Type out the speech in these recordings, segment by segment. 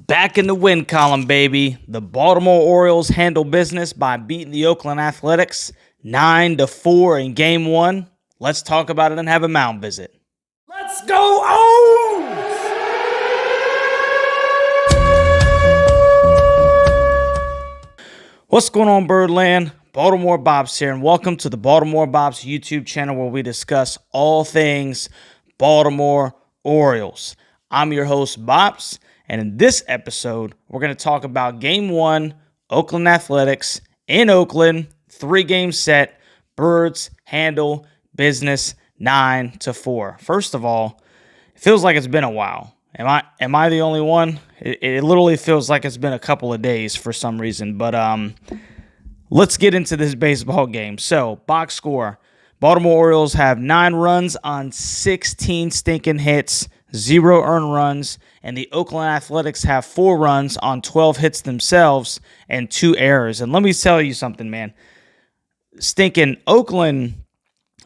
Back in the win column, baby. The Baltimore Orioles handle business by beating the Oakland Athletics 9-4 in Game 1. Let's talk about it and have a mound visit. Let's go O's! What's going on, Birdland? Baltimore Bobs here, and welcome to the Baltimore Bobs YouTube channel where we discuss all things Baltimore Orioles. I'm your host, Bobs, and in this episode, we're going to talk about Game 1, Oakland Athletics in Oakland, 3-game set, Birds handle business 9-4. First of all, it feels like it's been a while. Am I the only one? It literally feels like it's been a couple of days for some reason, but let's get into this baseball game. So, box score. Baltimore Orioles have 9 runs on 16 stinking hits, 0 earned runs, and the Oakland Athletics have 4 runs on 12 hits themselves and 2 errors. And let me tell you something, man. Stinking Oakland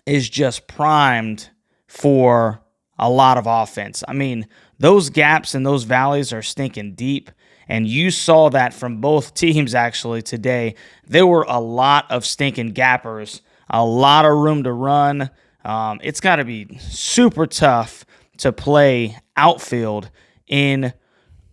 is just primed for a lot of offense. I mean, those gaps and those valleys are stinking deep. And you saw that from both teams, actually, today. There were a lot of stinking gappers, a lot of room to run. It's got to be super tough to play outfield in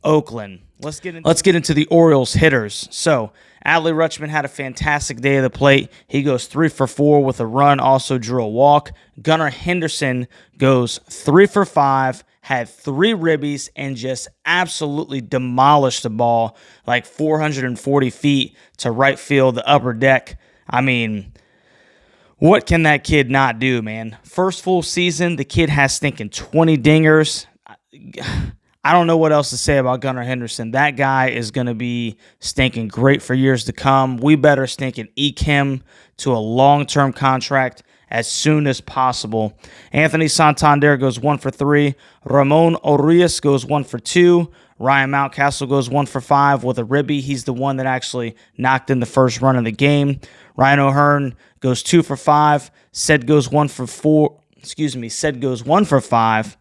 Oakland. Let's get into the Orioles hitters. So, Adley Rutschman had a fantastic day of the plate. He goes 3 for 4 with a run, also drew a walk. Gunnar Henderson goes 3 for 5. Had 3 ribbies and just absolutely demolished the ball like 440 feet to right field, the upper deck. I mean, what can that kid not do, man? First full season, the kid has stinking 20 dingers. I don't know what else to say about Gunnar Henderson. That guy is going to be stinking great for years to come. We better stinking eke him to a long-term contract as soon as possible. Anthony Santander goes 1 for 3. Ramon Urias goes 1 for 2. Ryan Mountcastle goes 1 for 5 with a ribby. He's the one that actually knocked in the first run of the game. Ryan O'Hearn goes 2 for 5. Said goes 1 for 4. Said goes 1 for 5.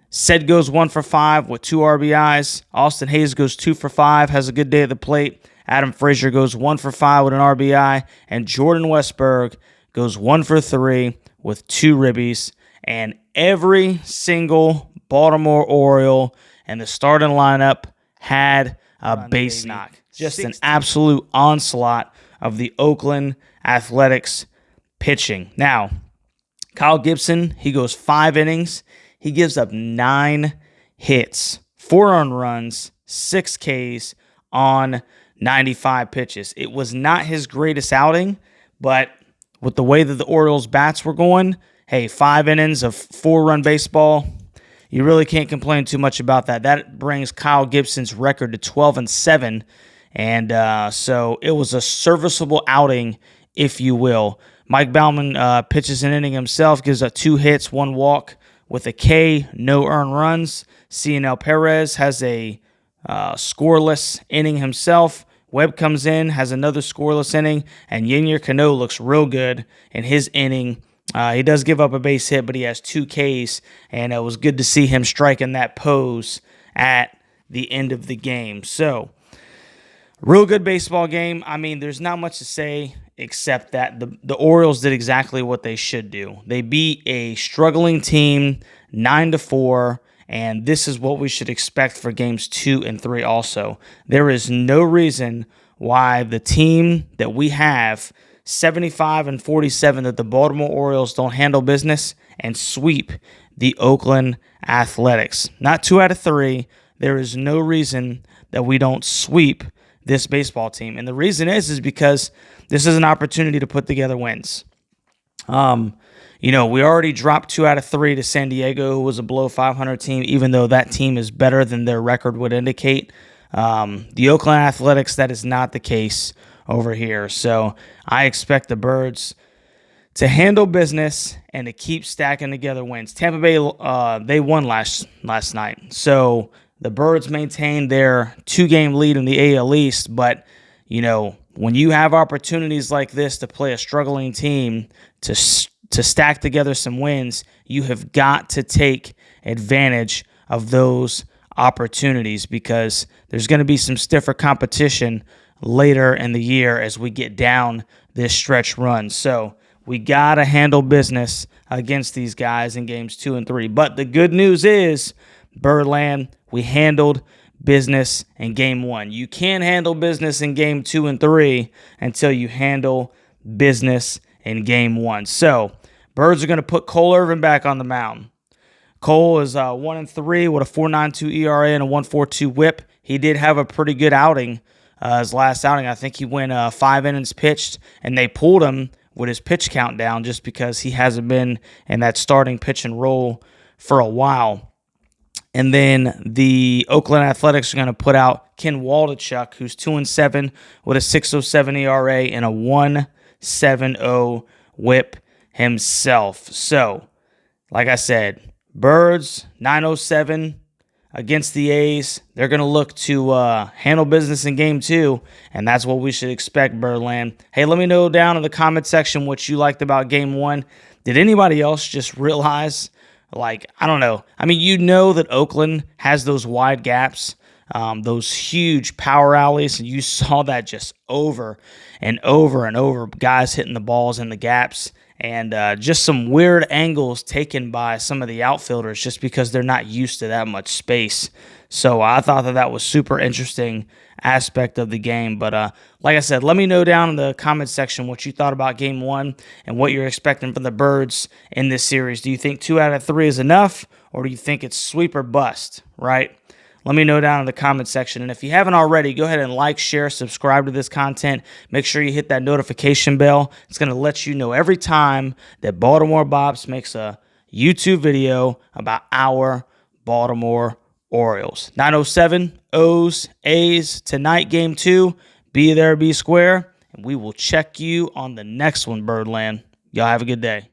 Said goes 1 for 5 with 2 RBIs. Austin Hayes goes 2 for 5, has a good day at the plate. Adam Frazier goes 1 for 5 with an RBI. And Jordan Westberg goes 1 for 3 with 2 ribbies. And every single Baltimore Oriole in the starting lineup had a base knock. Just an absolute onslaught of the Oakland Athletics pitching. Now, Kyle Gibson, he goes 5 innings. He gives up 9 hits, 4 earned runs, 6 Ks on 95 pitches. It was not his greatest outing, but with the way that the Orioles bats were going, hey, 5 innings of 4-run baseball, you really can't complain too much about that. That brings Kyle Gibson's record to 12-7, and so it was a serviceable outing, if you will. Mike Baumann pitches an inning himself, gives up 2 hits, 1 walk with a K, no earned runs. Cionel Perez has a scoreless inning himself. Webb comes in, has another scoreless inning, and Yennier Cano looks real good in his inning. He does give up a base hit, but he has 2 Ks, and it was good to see him striking that pose at the end of the game. So, real good baseball game. I mean, there's not much to say except that the Orioles did exactly what they should do. They beat a struggling team 9-4, and this is what we should expect for games 2 and 3 also. There is no reason why the team that we have, 75-47, that the Baltimore Orioles don't handle business and sweep the Oakland Athletics. Not 2 out of 3. There is no reason that we don't sweep this baseball team. And the reason is because this is an opportunity to put together wins. We already dropped 2 out of 3 to San Diego, who was a below 500 team, even though that team is better than their record would indicate. The Oakland Athletics, that is not the case over here. So I expect the Birds to handle business and to keep stacking together wins. Tampa Bay, they won last night. So the Birds maintained their 2-game lead in the AL East, but, when you have opportunities like this to play a struggling team, to stack together some wins, you have got to take advantage of those opportunities because there's going to be some stiffer competition later in the year as we get down this stretch run. So we got to handle business against these guys in games 2 and 3. But the good news is, Birdland, we handled business in game 1. You can't handle business in game 2 and 3 until you handle business in game 1. So Birds are going to put Cole Irvin back on the mound. Cole is 1-3 with a 4.92 ERA and a 1.42 WHIP. He did have a pretty good outing. His last outing, I think he went 5 innings pitched, and they pulled him with his pitch count down just because he hasn't been in that starting pitch and roll for a while. And then the Oakland Athletics are going to put out Ken Waldachuk, who's 2-7 with a 6.07 ERA and a 1.70 WHIP himself. So, like I said, Birds, 907 against the A's. They're going to look to handle business in game 2, and that's what we should expect, Birdland. Hey, let me know down in the comment section what you liked about game 1. Did anybody else just realize, I don't know. I mean, you know that Oakland has those wide gaps, those huge power alleys, and you saw that just over and over and over, guys hitting the balls in the gaps. And just some weird angles taken by some of the outfielders just because they're not used to that much space. So I thought that was super interesting aspect of the game. But like I said, let me know down in the comment section what you thought about game 1 and what you're expecting from the Birds in this series. Do you think 2 out of 3 is enough, or do you think it's sweep or bust, right? Let me know down in the comment section. And if you haven't already, go ahead and like, share, subscribe to this content. Make sure you hit that notification bell. It's going to let you know every time that Baltimore Bops makes a YouTube video about our Baltimore Orioles. 907 O's, A's tonight, game 2. Be there, be square. And we will check you on the next one, Birdland. Y'all have a good day.